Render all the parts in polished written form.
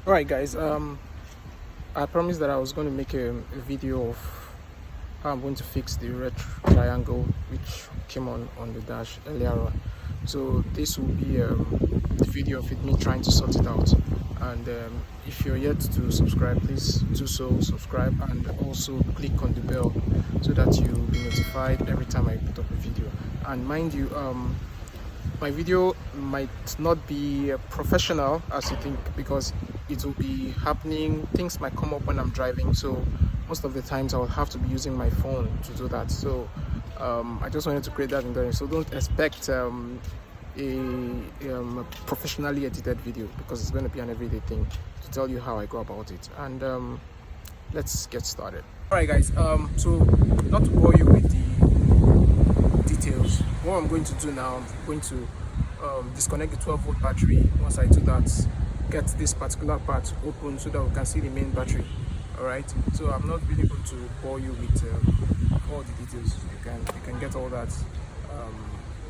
Alright guys, I promised that I was going to make a video of how I'm going to fix the red triangle which came on the dash earlier on. So this will be the video of me trying to sort it out. And if you're yet to subscribe, please do so, subscribe, and also click on the bell so that you'll be notified every time I put up a video. And mind you, my video might not be professional as you think, because it will be happening, things might come up when I'm driving, so most of the times I will have to be using my phone to do that. So I just wanted to create that environment, so don't expect a professionally edited video, because it's going to be an everyday thing to tell you how I go about it. And let's get started. Alright guys, so not to bore you with the details, what I'm going to do now, I'm going to disconnect the 12-volt battery. Once I do that, get this particular part open so that we can see the main battery. Alright, so I'm not really going to bore you with all the details. You can get all that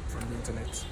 from the internet.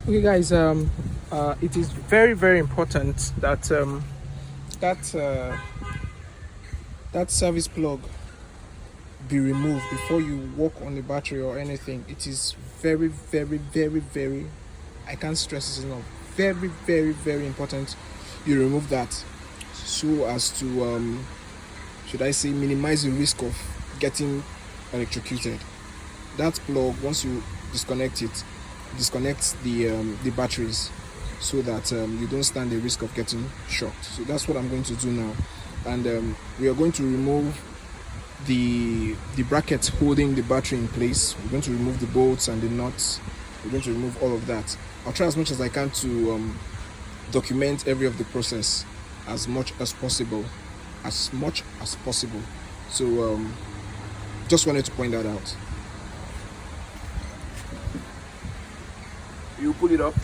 Okay guys, it is very important that that service plug be removed before you work on the battery or anything. It is very, I can't stress this enough, very important you remove that, so as to should I say, minimize the risk of getting electrocuted. That plug, once you disconnect it, disconnect the batteries, so that you don't stand the risk of getting shocked. So that's what I'm going to do now. And we are going to remove the brackets holding the battery in place. We're going to remove the bolts and the nuts. We're going to remove all of that. I'll try as much as I can to document every of the process as much as possible. So just wanted to point that out. You pull it up,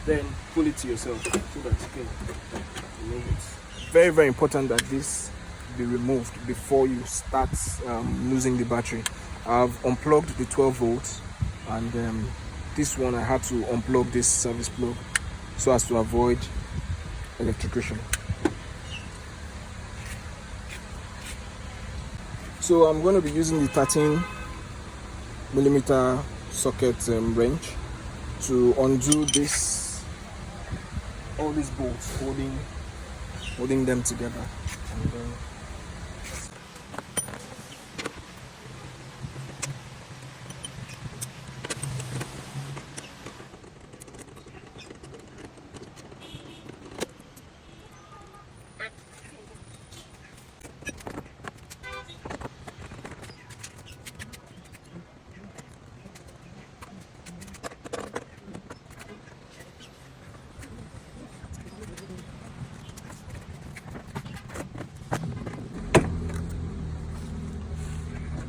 then pull it to yourself so that you can remove it. Very important that this be removed before you start losing the battery. I've unplugged the 12 volts, and this one I had to unplug this service plug so as to avoid electrocution. So I'm going to be using the 13mm socket wrench to undo all these bolts holding them together. And,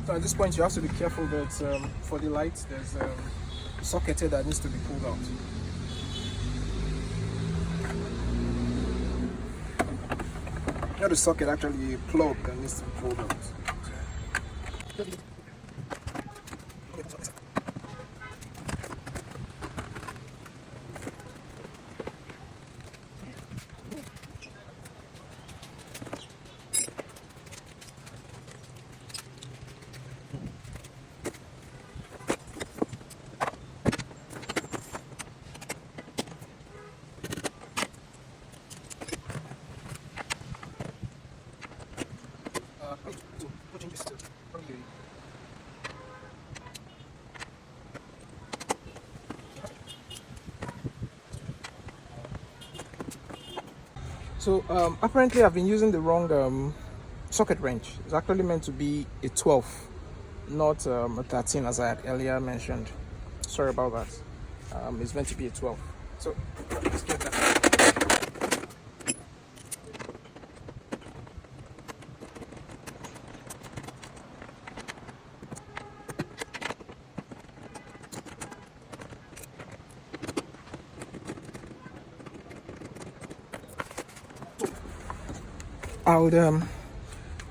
So at this point you have to be careful that for the light there's a socket here that needs to be pulled out. Not the socket, actually a plug that needs to be pulled out. So apparently I've been using the wrong socket wrench. It's actually meant to be a 12, not a 13 as I had earlier mentioned. Sorry about that. It's meant to be a 12. So let's get that.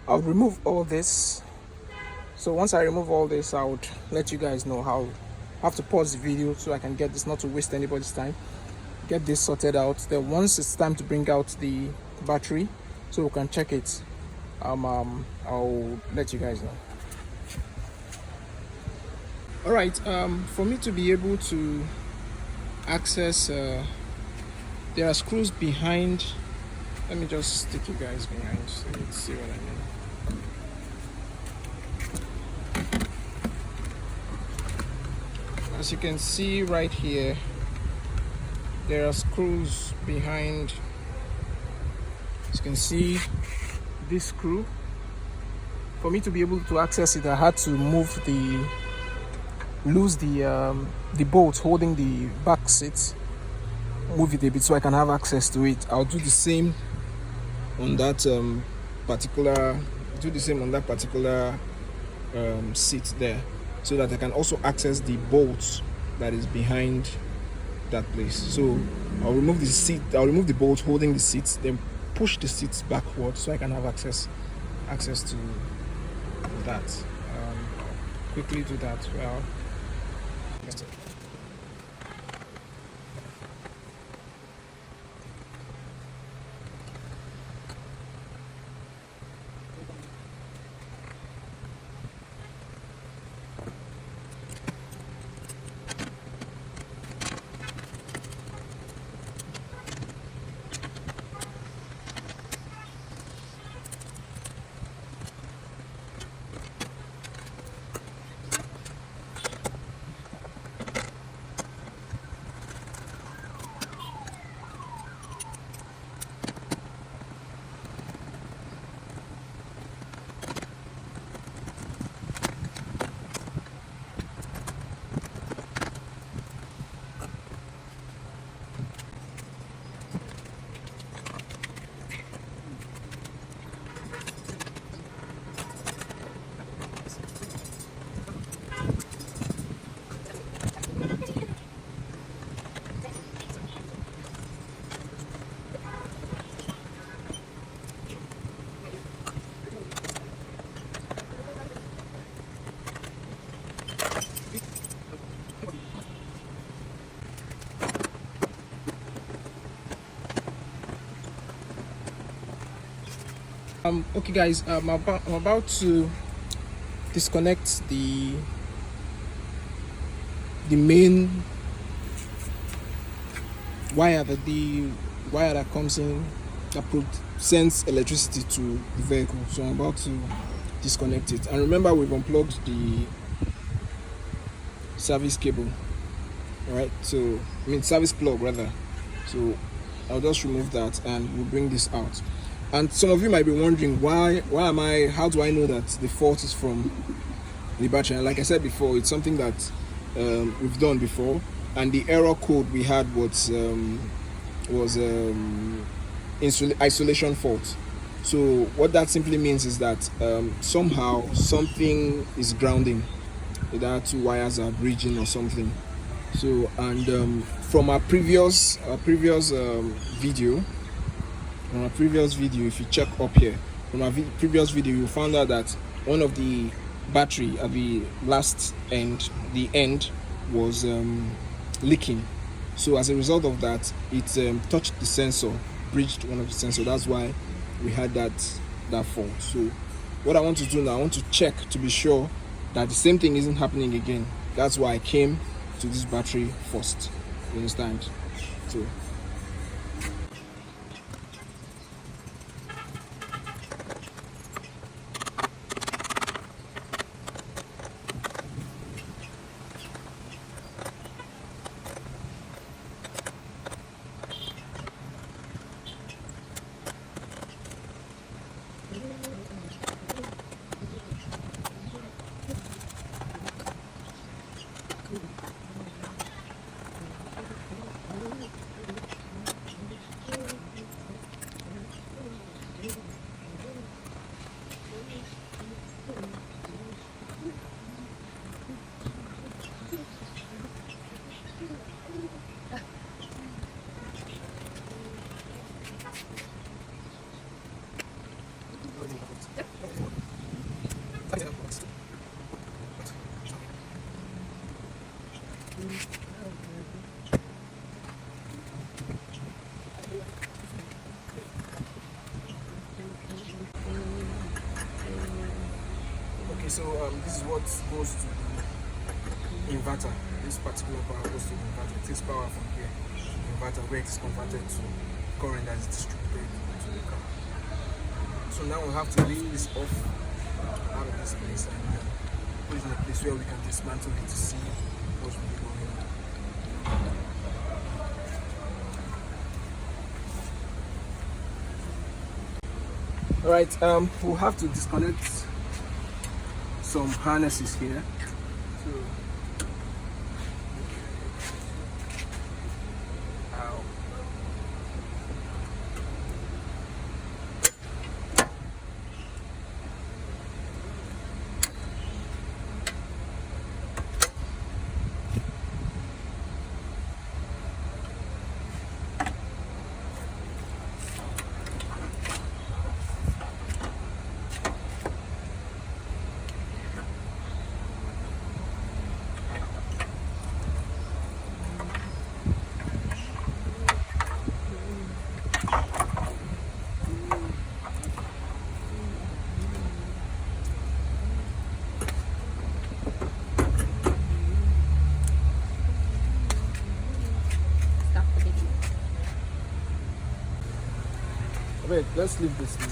I'll remove all this. So once I remove all this, I would let you guys know how. I have to pause the video so I can get this, not to waste anybody's time. Get this sorted out. Then once it's time to bring out the battery, so we can check it, I'll let you guys know. All right. For me to be able to access, there are screws behind. Let me just stick you guys behind so you can see what I mean. As you can see right here, there are screws behind. As you can see, this screw. For me to be able to access it, I had to loose the bolt holding the back seat, move it a bit so I can have access to it. I'll do the same on that particular seat there, so that I can also access the bolt that is behind that place. So I'll remove the bolt holding the seat, then push the seats backward so I can have access to that. Quickly do that. Well, okay guys, I'm about to disconnect the main wire, the wire that comes in that sends electricity to the vehicle. So I'm about to disconnect it, and remember, we've unplugged the service cable, right? So service plug rather. So I'll just remove that and we'll bring this out. And some of you might be wondering, how do I know that the fault is from the battery? And like I said before, it's something that we've done before, and the error code we had was isolation fault. So what that simply means is that somehow something is grounding, either two wires are bridging or something. So, and from our previous video, if you check up here, from our previous video, you found out that one of the battery at the last end, the end was leaking. So as a result of that, it touched the sensor, bridged one of the sensors. That's why we had that fault. So what I want to do now, I want to check to be sure that the same thing isn't happening again. That's why I came to this battery first. You understand? So So this is what goes to the inverter. This particular power goes to the inverter. It takes power from here, the inverter, where it is converted to current that is distributed to the car. So now we have to leave this off out of this place and put it in a place where we can dismantle it to see what's really going on. Alright, we'll have to disconnect some harnesses here. So, ow. Wait, let's leave this note.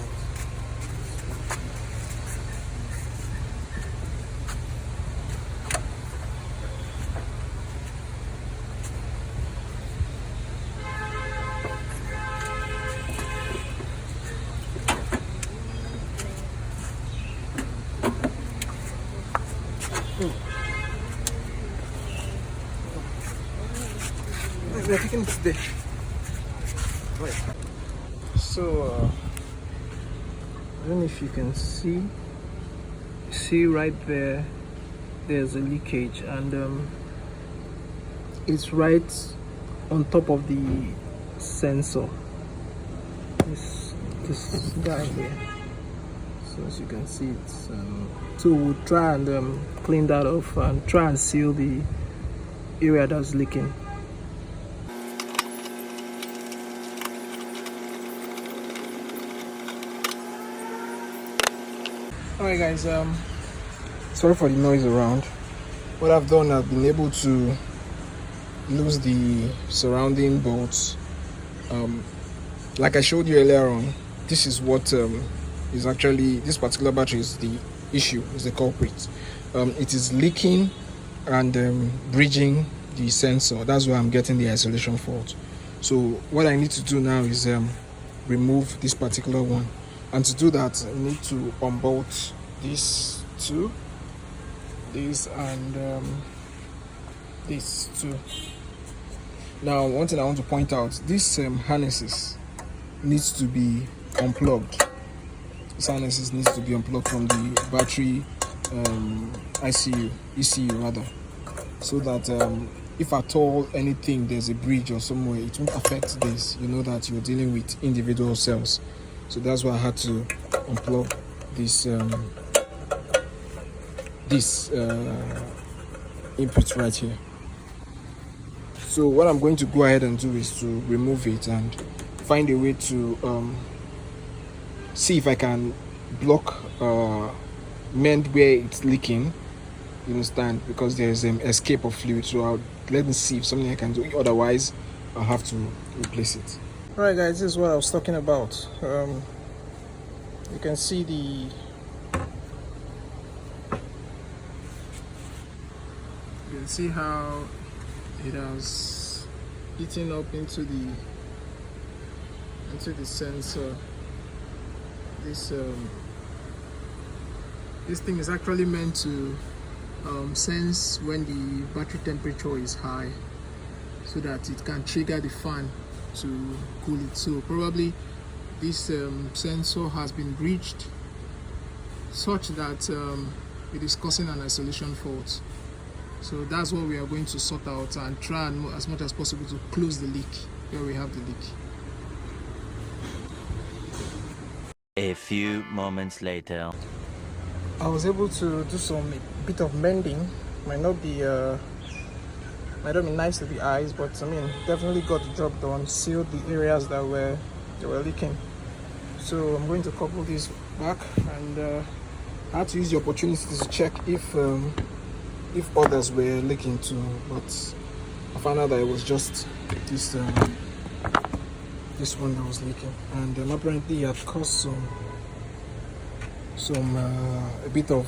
We're taking it today. Wait. So I don't know if you can see right there, there's a leakage, and it's right on top of the sensor, this guy here. So as you can see, it's so we'll try and clean that off and try and seal the area that's leaking. Alright guys, sorry for the noise around. What I've done, I've been able to lose the surrounding bolts. Like I showed you earlier on, this is what is actually, this particular battery is the issue, is the culprit. It is leaking and bridging the sensor. That's why I'm getting the isolation fault. So what I need to do now is remove this particular one. And to do that, I need to unbolt these two, this and these two. Now, one thing I want to point out: this harnesses needs to be unplugged. This harnesses needs to be unplugged from the battery ECU rather, so that if at all anything there's a bridge or somewhere, it won't affect this. You know that you're dealing with individual cells. So that's why I had to unplug this input right here. So what I'm going to go ahead and do is to remove it and find a way to see if I can block mend where it's leaking. You understand? Because there's an escape of fluid. So let me see if something I can do. Otherwise, I'll have to replace it. Alright guys, this is what I was talking about. You can see you can see how it has eaten up into the sensor. This thing is actually meant to sense when the battery temperature is high, so that it can trigger the fan to cool it. So probably this sensor has been breached such that it is causing an isolation fault. So that's what we are going to sort out and try and as much as possible to close the leak where we have the leak. A few moments later, I was able to do some bit of mending. Might not be nice to the eyes, but I mean, definitely got the job done. Sealed the areas that were leaking. So I'm going to couple this back and I had to use the opportunity to check if others were leaking too, but I found out that it was just this one that was leaking, and apparently it had caused a bit of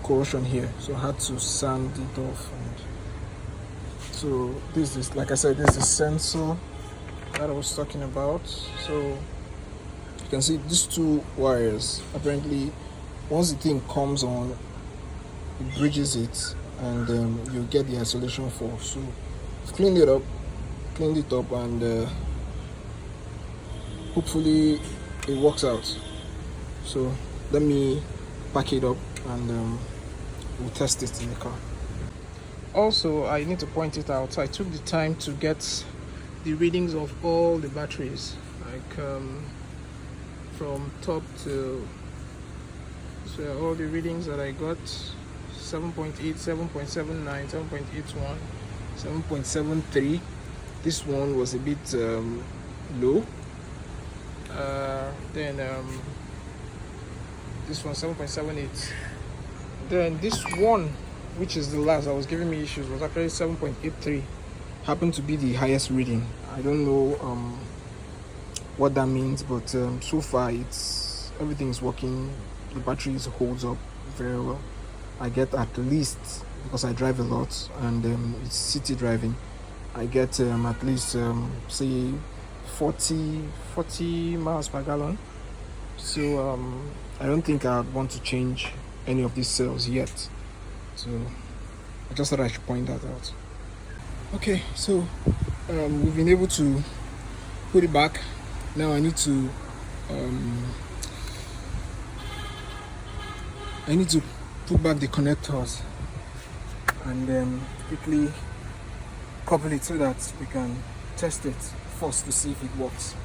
corrosion here, so I had to sand it off. And so this is, like I said, this is the sensor that I was talking about. So you can see these two wires. Apparently, once the thing comes on, it bridges it, and you get the isolation force. So I've cleaned it up, and hopefully it works out. So let me pack it up, and we'll test it in the car. Also, I need to point it out, I took the time to get the readings of all the batteries, like from top to, so all the readings that I got: 7.8, 7.79, 7.81, 7.73. This one was a bit low. Then this one 7.78. Then this one, which is the last that was giving me issues, was actually 7.83. Happened to be the highest reading. I don't know what that means, but so far everything is working. The battery holds up very well. I get at least, because I drive a lot and it's city driving, I get at least say 40 miles per gallon. So I don't think I'd want to change any of these cells yet. So I just thought I should point that out. Okay, so we've been able to put it back. Now I need to put back the connectors and then quickly couple it so that we can test it first to see if it works.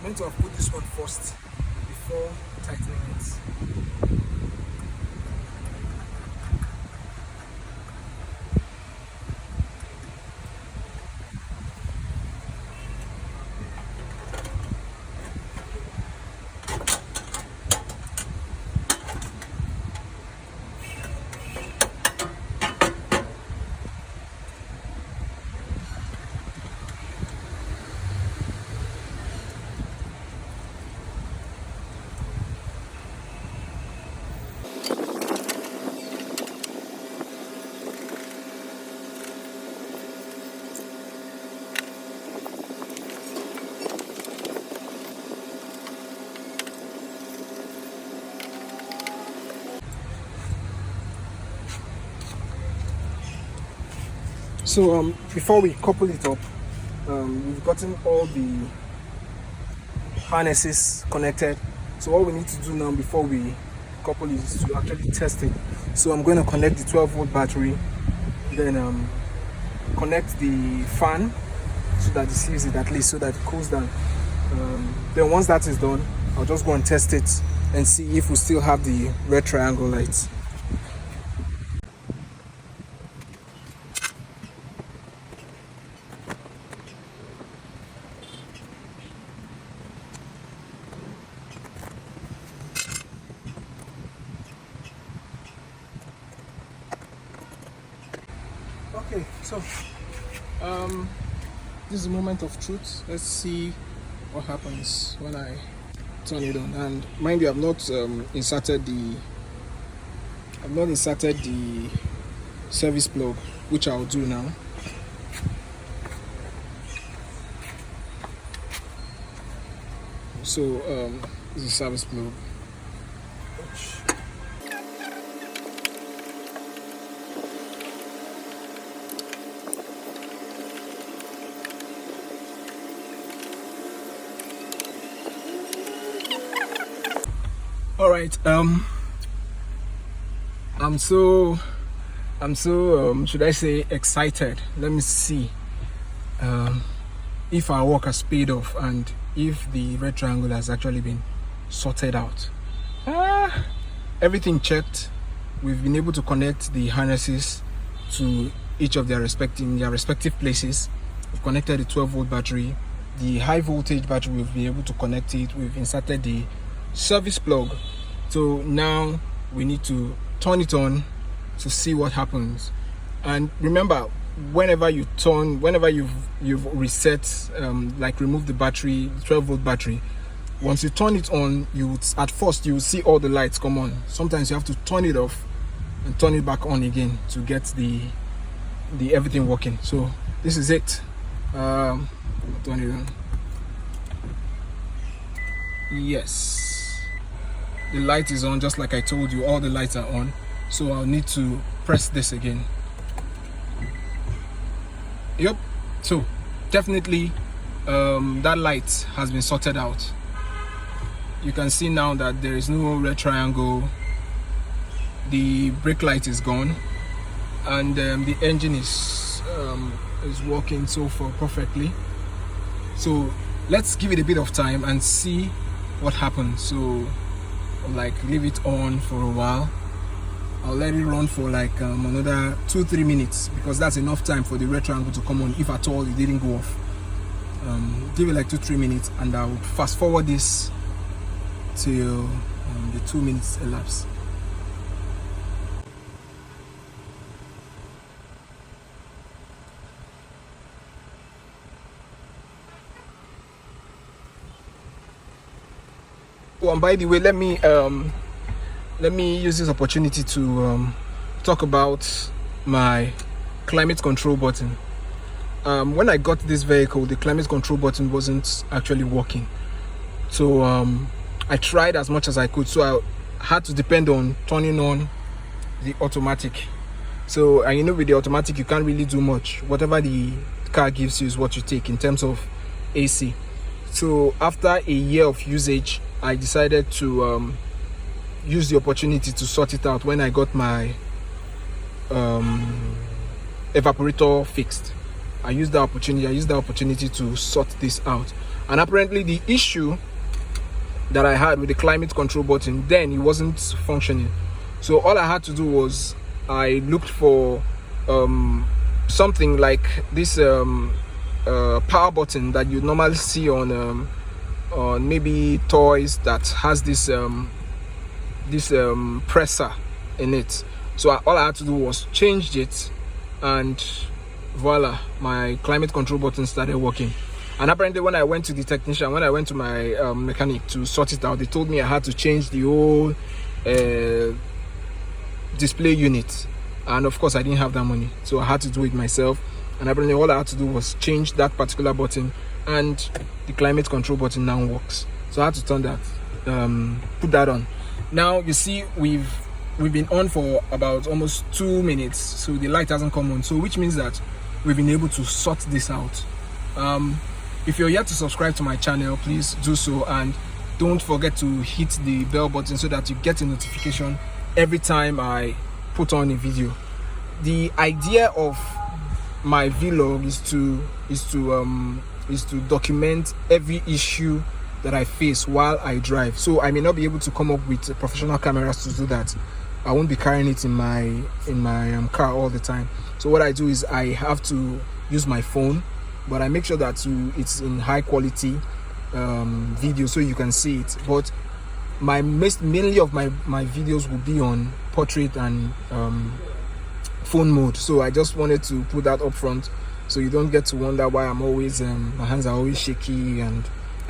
meant to have put this one first before tightening it. So before we couple it up, we've gotten all the harnesses connected. So all we need to do now before we couple it is to actually test it. So I'm going to connect the 12-volt battery, then connect the fan so that it sees it at least, so that it cools down. Then once that is done, I'll just go and test it and see if we still have the red triangle lights. Okay, so this is a moment of truth. Let's see what happens when I turn it on. And mind you, I've not inserted the service plug, which I'll do now. So this is the service plug. All right, I'm so should I say excited. Let me see if our work has paid off and if the red triangle has actually been sorted out. Everything checked. We've been able to connect the harnesses to each of their respective places. We've connected the 12-volt battery, the high voltage battery. We've been able to connect it. We've inserted the service plug. So now we need to turn it on to see what happens. And remember, whenever you've reset, like remove the battery, 12-volt battery, once you turn it on, at first you will see all the lights come on. Sometimes you have to turn it off and turn it back on again to get the everything working. So this is it. Turn it on. Yes, the light is on, just like I told you. All the lights are on. So I'll need to press this again. Yep. So definitely that light has been sorted out. You can see now that there is no red triangle. The brake light is gone, and the engine is working so far perfectly. So let's give it a bit of time and see what happens. So like leave it on for a while. I'll let it run for like another 2-3 minutes, because that's enough time for the red triangle to come on, if at all it didn't go off. Give it like 2-3 minutes, and I'll fast forward this till the 2 minutes elapse. Oh, and by the way, let me use this opportunity to talk about my climate control button. When I got this vehicle, the climate control button wasn't actually working. So I tried as much as I could. So I had to depend on turning on the automatic. So, and you know, with the automatic, you can't really do much. Whatever the car gives you is what you take in terms of AC. So after a year of usage, I decided to use the opportunity to sort it out when I got my evaporator fixed. I used the opportunity to sort this out. And apparently the issue that I had with the climate control button, then it wasn't functioning. So all I had to do was I looked for something like this power button that you normally see on maybe toys that has this presser in it. So all I had to do was change it, and voila, my climate control button started working. And apparently when I went to the technician, when I went to my mechanic to sort it out, they told me I had to change the whole display unit, and of course I didn't have that money, so I had to do it myself. And apparently all I had to do was change that particular button, and the climate control button now works. So I had to turn that put that on. Now you see we've been on for about almost 2 minutes, so the light hasn't come on, so which means that we've been able to sort this out. If you're yet to subscribe to my channel, please do so, and don't forget to hit the bell button so that you get a notification every time I put on a video. The idea of my vlog is to document every issue that I face while I drive. So I may not be able to come up with professional cameras to do that. I won't be carrying it in my car all the time. So what I do is I have to use my phone, but I make sure that it's in high quality video so you can see it. But mainly of my videos will be on portrait and phone mode. So I just wanted to put that up front so you don't get to wonder why I'm always my hands are always shaky and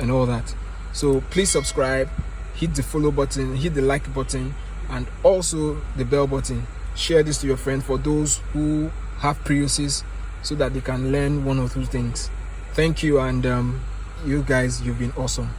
all that. So please subscribe, hit the follow button, hit the like button, and also the bell button. Share this to your friend for those who have Priuses, so that they can learn one or two things. Thank you, and you guys, you've been awesome.